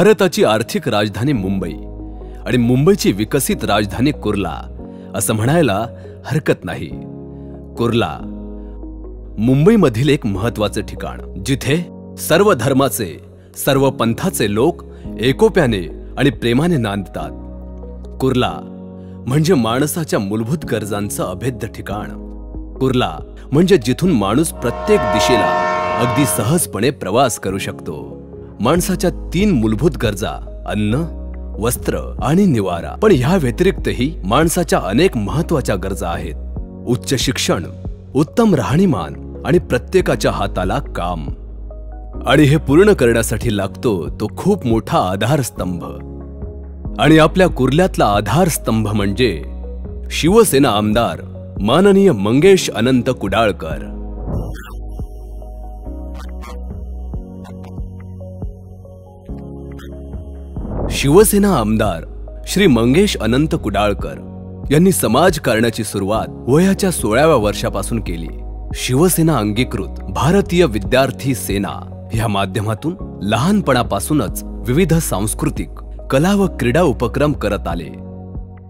भारताची आर्थिक राजधानी मुंबई आणि मुंबईची विकसित राजधानी कुर्ला असं म्हणायला हरकत नाही। कुर्ला मुंबईमधील एक महत्त्वाचे ठिकाण, जिथे सर्व धर्माचे, सर्व पंथाचे लोक एकोप्याने आणि प्रेमाने नांदतात। कुर्ला म्हणजे माणसाच्या मूलभूत गरजांचं अभेद्य ठिकाण। कुर्ला म्हणजे जिथून माणूस प्रत्येक दिशेला अगदी सहजपणे प्रवास करू शकतो। माणसाच्या 3 मूलभूत गरजा, अन्न, वस्त्र आणि निवारा। पण ह्या व्यतिरिक्तही माणसाच्या अनेक महत्त्वाच्या गरजा आहेत। उच्च शिक्षण, उत्तम राहणीमान आणि प्रत्येकाच्या हाताला काम। आणि हे पूर्ण करण्यासाठी लागतो तो खूप मोठा आधारस्तंभ। आणि आपल्या कुर्ल्यातला आधारस्तंभ म्हणजे शिवसेना आमदार माननीय मंगेश अनंत कुडाळकर। शिवसेना आमदार श्री मंगेश अनंत कुडाळकर यांनी समाजकारणाची सुरुवात वयाच्या 16व्या वर्षापासून केली। शिवसेना अंगीकृत भारतीय विद्यार्थी सेना ह्या माध्यमातून लहानपणापासूनच विविध सांस्कृतिक, कला व क्रीडा उपक्रम करत आले।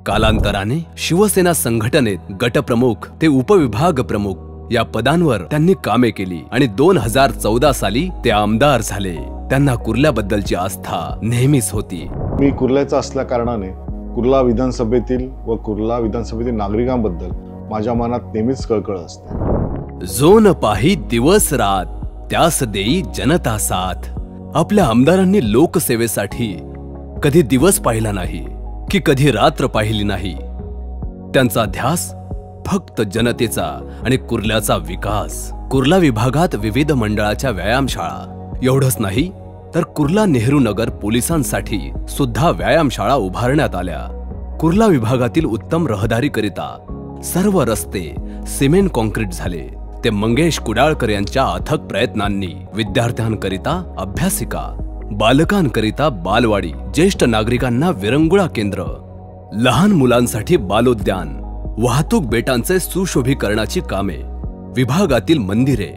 कालांतराने शिवसेना संघटनेत गटप्रमुख ते उपविभाग प्रमुख या पदांवर त्यांनी कामे केली आणि 2014 साली ते आमदार झाले। त्यांना कुर्ल्याबद्दलची आस्था नेहमीच होती। मी कुर्ल्याचा असल्या कारणाने कुर्ला विधानसभेतील व कुर्ला विधानसभेतील नागरिकांबद्दल माझ्या मनात नेहमीच कळकळ असते। जो न पाही दिवस रात, त्यास देई जनता साथ। आपल्या आमदारांनी लोकसेवेसाठी कधी दिवस पाहिला नाही की कधी रात्र पाहिली नाही। त्यांचा ध्यास फक्त जनतेचा आणि कुर्ल्याचा विकास। कुर्ला विभागात विविध मंडळाच्या व्यायामशाळा, एवढंच नाही तर कुर्ला नेहरू नगर पोलिसांसाठी सुद्धा व्यायामशाळा उभारण्यात आल्या। कुर्ला विभागातील उत्तम रहदारीकरिता सर्व रस्ते सिमेंट कॉन्क्रीट झाले। ते मंगेश कुडाळकर यांच्या अथक प्रयत्नांनी विद्यार्थ्यांकरिता अभ्यासिका, बालकांकरिता बालवाडी, ज्येष्ठ नागरिकांना विरंगुळा केंद्र, लहान मुलांसाठी बालोद्यान, वाहतूक बेटांचे सुशोभीकरणाची कामे, विभागातील मंदिरे,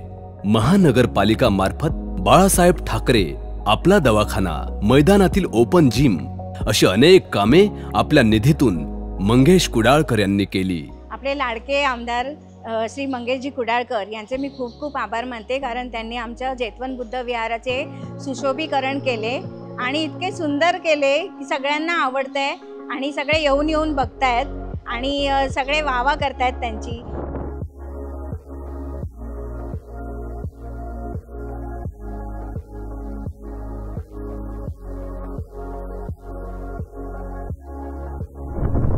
महानगरपालिका मार्फत बाळासाहेब ठाकरे आपला दवाखाना, मैदानातील ओपन जिम अशी अनेक कामे आपल्या निधीतून मंगेश कुडाळकर यांनी केली। आपले लाडके आमदार श्री मंगेशजी कुडाळकर यांचे मी खूप खूप आभार मानते, कारण त्यांनी आमच्या जेतवन बुद्ध विहाराचे सुशोभीकरण केले आणि इतके सुंदर केले की सगळ्यांना आवडतंय आणि सगळे येऊन बघतायत आणि सगळे वाहवा करतायत त्यांची।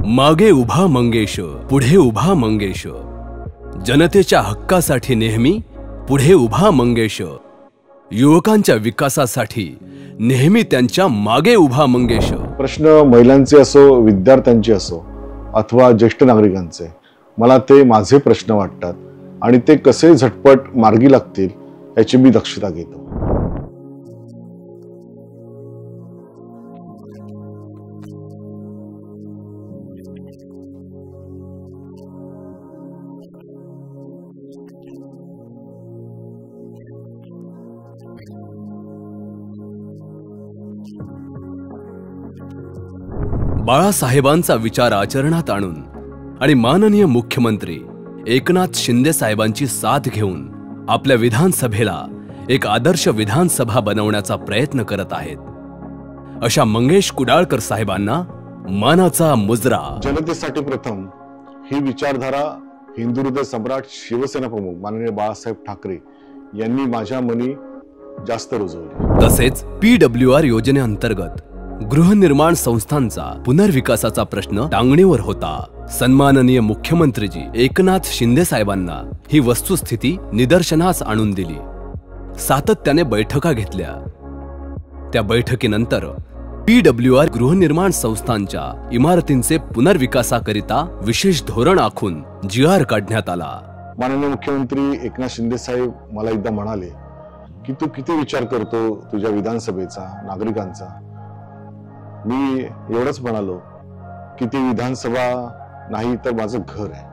मागे उभा मंगेश, पुढे उभा मंगेश, जनतेच्या हक्कासाठी नेहमी पुढे उभा मंगेश, युवकांच्या विकासासाठी नेहमी त्यांच्या मागे उभा मंगेश। प्रश्न महिलांचे असो, विद्यार्थ्यांचे असो अथवा ज्येष्ठ नागरिकांचे, मला ते माझे प्रश्न वाटतात आणि ते कसे झटपट मार्गी लागतील याची मी दक्षता घेतो। बाळासाहेबांचा विचार आचरणात आणून आणि माननीय मुख्यमंत्री एकनाथ शिंदे साहेबांची साथ घेऊन आपल्या विधानसभेला एक आदर्श विधानसभा बनवण्याचा प्रयत्न करत आहेत अशा मंगेश कुडाळकर साहेबांना मानाचा मुजरा। जनतेसाठी प्रथम ही विचारधारा हिंदू हृदय सम्राट शिवसेना प्रमुख माननीय बाळासाहेब ठाकरे यांनी माझ्या मनी जास्त रुजवली। तसेच PWR योजनेअंतर्गत गृहनिर्माण संस्थांचा पुनर्विकासाचा प्रश्न टांगणीवर होता। सन्माननीय मुख्यमंत्रीजी एकनाथ शिंदे साहेबांना ही वस्तुस्थिती निदर्शनास आणून दिली। सातत्याने बैठका घेतल्या। त्या बैठकीनंतर PWR गृहनिर्माण संस्थांच्या इमारतींचे पुनर्विकासाकरिता विशेष धोरण आखून GR काढण्यात आला। माननीय मुख्यमंत्री एकनाथ शिंदे साहेब मला एकदा म्हणाले की तू किती विचार करतो तुझ्या विधानसभेचा, नागरिकांचा। मी एवढंच म्हणालो की ती विधानसभा नाही तर माझं घर आहे।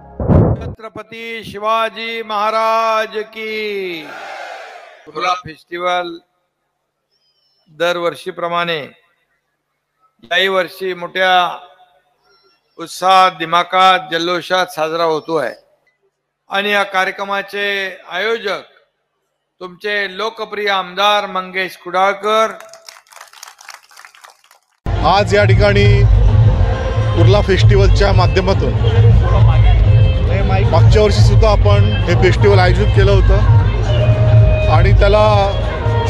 छत्रपती शिवाजी महाराज की। कुर्ला फेस्टिवल दरवर्षीप्रमाणे याही वर्षी मोठ्या उत्साहात दिमाखात जल्लोषात साजरा होतो आहे आणि या कार्यक्रमाचे आयोजक तुमचे लोकप्रिय आमदार मंगेश कुडाळकर आज या ठिकाणी कुर्ला फेस्टिवलच्या माध्यमातून मागच्या वर्षी सुद्धा आपण हे फेस्टिवल आयोजित केलं होतं आणि त्याला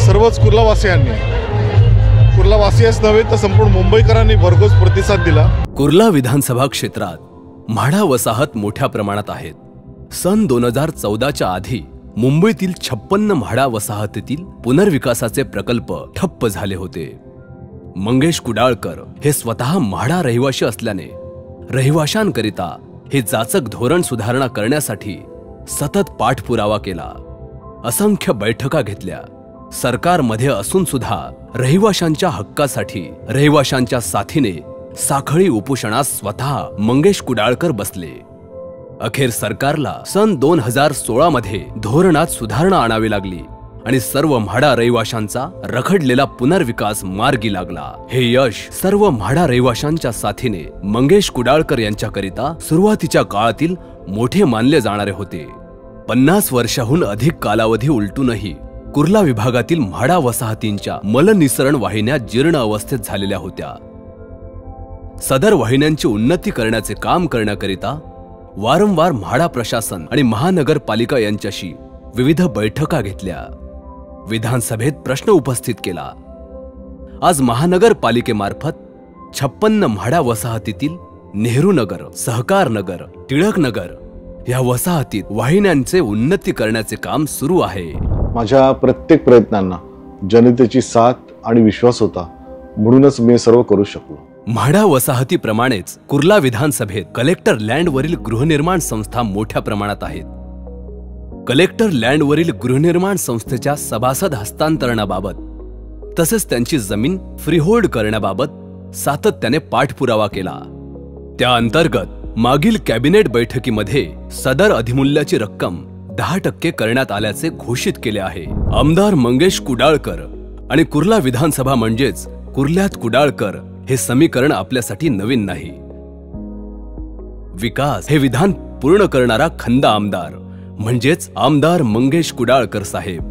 सर्वच कुर्लावासियांच नव्हे तर संपूर्ण मुंबईकरांनी भरघोस प्रतिसाद दिला। कुर्ला विधानसभा क्षेत्रात म्हाडा वसाहत मोठ्या प्रमाणात आहेत। सन 2014च्या आधी मुंबईतील 56 म्हाडा वसाहतीतील पुनर्विकासाचे प्रकल्प ठप्प झाले होते। मंगेश कुडाळकर हे स्वतः म्हाडा रहिवाशी असल्याने रहिवाशांकरिता हे जाचक धोरण सुधारणा करण्यासाठी सतत पाठपुरावा केला, असंख्य बैठका घेतल्या। सरकारमध्ये असून सुद्धा रहिवाशांच्या हक्कासाठी रहिवाशांच्या साथीने साखळी उपोषणास स्वतः मंगेश कुडाळकर बसले। अखेर सरकारला सन 2016 मध्ये धोरणात सुधारणा आणावी लागली आणि सर्व म्हाडा रहिवाशांचा रखडलेला पुनर्विकास मार्गी लागला। हे यश सर्व म्हाडा रहिवाशांच्या साथीने मंगेश कुडाळकर यांच्याकरिता सुरुवातीच्या काळातील मोठे मानले जाणारे होते। 50 वर्षाहून अधिक कालावधी उलटूनही कुर्ला विभागातील म्हाडा वसाहतींच्या मलनिसरण वाहिन्या जीर्ण अवस्थेत झालेल्या होत्या। सदर वाहिन्यांची उन्नती करण्याचे काम करण्याकरिता वारंवार म्हाडा प्रशासन आणि महानगरपालिका यांच्याशी विविध बैठका घेतल्या, विधानसभेत प्रश्न उपस्थित केला। आज महानगरपालिकेमार्फत 56 म्हाडा वसाहतीतील नेहरू नगर, सहकार नगर, टिळक नगर या वसाहतीत वाहिन्यांचे उन्नती करण्याचे काम सुरू आहे। माझ्या प्रत्येक प्रयत्नांना जनतेची साथ आणि विश्वास होता, म्हणूनच मी सर्व करू शकलो। म्हाडा वसाहतीप्रमाणेच कुर्ला विधानसभेत कलेक्टर लँडवरील गृहनिर्माण संस्था मोठ्या प्रमाणात आहेत। कलेक्टर लँडवरील गृहनिर्माण संस्थेच्या सभासद हस्तांतरणाबाबत तसेच त्यांची जमीन फ्रीहोल्ड करण्याबाबत सातत्याने पाठपुरावा केला। त्या अंतर्गत मागील कॅबिनेट बैठकीमध्ये सदर अधिमूल्याची रक्कम 10% करण्यात आल्याचे घोषित केले आहे। आमदार मंगेश कुडाळकर आणि कुर्ला विधानसभा म्हणजेच कुर्ल्यात कुडाळकर हे समीकरण आपल्यासाठी नवीन नाही। विकास हे विधान पूर्ण करणारा खंदा आमदार म्हणजेच आमदार मंगेश कुडाळकर साहेब,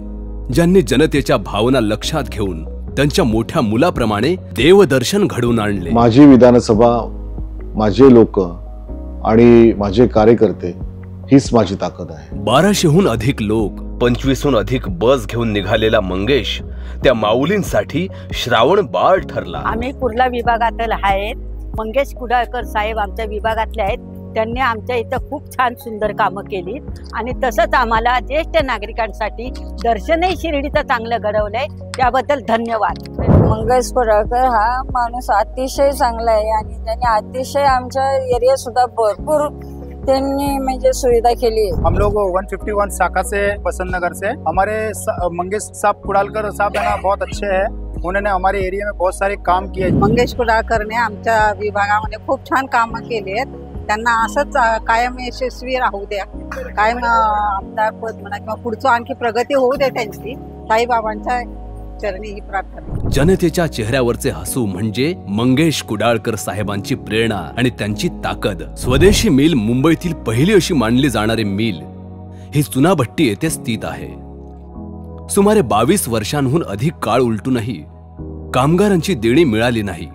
ज्यांनी जनतेच्या भावना लक्षात घेऊन त्यांच्या मोठ्या मुलाप्रमाणे देवदर्शन घडवून आणले। माझी विधानसभा, माझे लोक आणि माझे कार्यकर्ते हीच माझी ताकद आहे। 1200हून अधिक लोक, 25हून अधिक बस घेऊन निघालेला मंगेश त्या माऊलींसाठी श्रावण बाळ ठरला। आम्ही कुर्ला विभागातील आहेत, मंगेश कुडाळकर साहेब आमच्या विभागातले आहेत। त्यांनी आमच्या इथं खूप छान सुंदर कामं केली आणि तसंच आम्हाला ज्येष्ठ नागरिकांसाठी दर्शनही शिर्डीचं चांगलं घडवलंय, त्याबद्दल धन्यवाद। मंगेश कुडाळकर हा माणूस अतिशय चांगला आहे आणि त्यांनी अतिशय आमच्या एरिया सुद्धा भरपूर त्यांनी म्हणजे सुविधा केली है। हम लोग 151 शाखा से बसंत नगर से हमारे मंगेश साहब कुडाळकर साहब है ना, बहुत अच्छे हैं। उन्होंने हमारे एरिया में बहुत सारे काम किए। मंगेश कुडाळकरने आमच्या विभागामध्ये खूप छान कामं केली आहेत। त्यांना असंच कायम यशस्वी राहू द्या, कायम आमदार पद म्हणा किंवा पुढचं आणखी प्रगती होऊ दे त्यांची, साईबाबांच्या चरणी ही प्रार्थना। जनतेच्या चेहऱ्यावरचे हसू म्हणजे मंगेश कुडाळकर साहेबांची प्रेरणा आणि त्यांची ताकद। स्वदेशी मिल मुंबईतील पहिली अशी मानली जाणारी मिल ही चुनाभट्टी येथे स्थित आहे। सुमारे 22 वर्षांहून अधिक काळ उलटूनही कामगारांची देणी मिळाली नाही।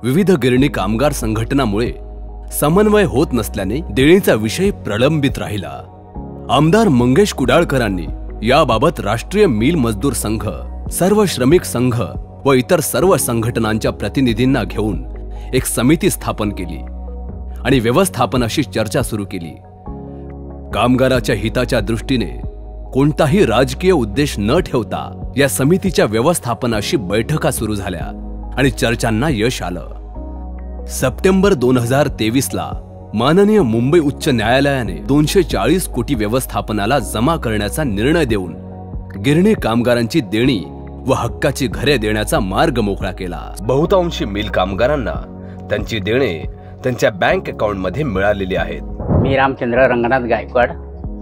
विविध गिरणी कामगार संघटनामुळे समन्वय होत नसल्याने देणीचा विषय प्रलंबित राहिला। आमदार मंगेश कुडाळकरांनी याबाबत राष्ट्रीय मिल मजदूर संघ, सर्व श्रमिक संघ व इतर सर्व संघटनांच्या प्रतिनिधींना घेऊन एक समिती स्थापन केली आणि व्यवस्थापनाशी चर्चा सुरू केली। कामगाराच्या हिताच्या दृष्टीने कोणताही राजकीय उद्देश न ठेवता या समितीच्या व्यवस्थापनाशी बैठका सुरू झाल्या आणि चर्चांना यश आलं। सप्टेंबर 2023ला माननीय मुंबई उच्च न्यायालयाने 240 कोटी व्यवस्थापनाला जमा करण्याचा निर्णय देऊन गिरणी कामगारांची देणी व हक्काची घरे देण्याचा मार्ग मोकळा केला। बहुतांशी मिल कामगारांना त्यांची देणे त्यांच्या बँक अकाउंटमध्ये मिळालेली आहेत। मी रामचंद्र रंगनाथ गायकवाड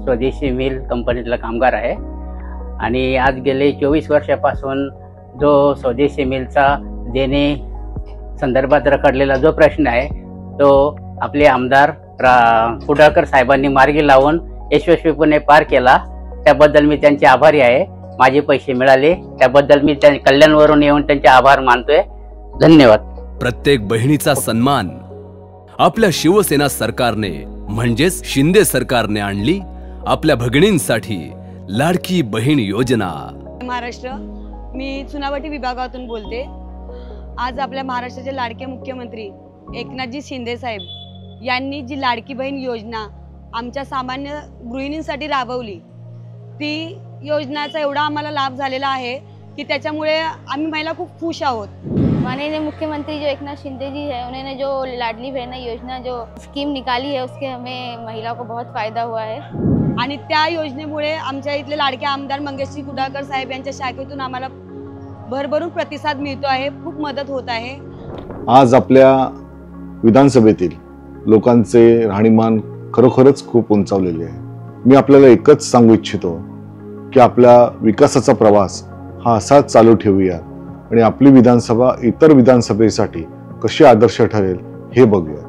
स्वदेशी मिल कंपनीतला कामगार आहे आणि आज गेले 24 वर्षापासून जो स्वदेशी मिलचा देणे संदर्भात रखडलेला जो प्रश्न आहे तो आपले आमदार कुडाळकर साहेबांनी मार्गी लावून यशस्वीपणे पार केला। त्याबद्दल मी त्यांचे आभारी आहे। माझे पैसे मिळाले त्याबद्दल मी कल्याणवरून येऊन त्यांचे आभार मानतोय। धन्यवाद। प्रत्येक बहिणीचा सन्मान आपल्या शिवसेना सरकारने म्हणजेच शिंदे सरकारने आणली। आपल्या भगिनींसाठी लाडकी बहीण योजना। महाराष्ट्र, मी चुनावटी विभागातून बोलते। आज आपल्या महाराष्ट्राचे लाडके मुख्यमंत्री एकनाथजी शिंदे साहेब यांनी जी लाडकी बहीण योजना आमच्या सामान्य गृहिणींसाठी राबवली, ती योजनाचा एवढा आम्हाला लाभ झालेला आहे कि त्याच्यामुळे आम्ही महिला खूप खुश आहोत। माननीय मुख्यमंत्री जो एकनाथ शिंदे जी है, उन्होंने जो लाडली बहना योजना जो स्कीम निकाली है उसके हमें महिलाओं को बहुत फायदा हुआ है। आणि त्या योजनेमुळे आमच्या इथले लाडके आमदार मंगेशजी कुडाळकर साहेब यांच्या शाखेतून आम्हाला भरभरून प्रतिसाद मिळतो आहे, खूप मदत होत आहे। आज आपल्या विधानसभेतील लोकांचे राहणीमान खरोखरच खूप उंचावलेले आहे। मी आपल्याला एकच सांगू इच्छितो की आपल्या विकासाचा प्रवास हा असाच चालू ठेवूया आणि आपली विधानसभा इतर विधानसभेसाठी कशी आदर्श ठरेल हे बघूया।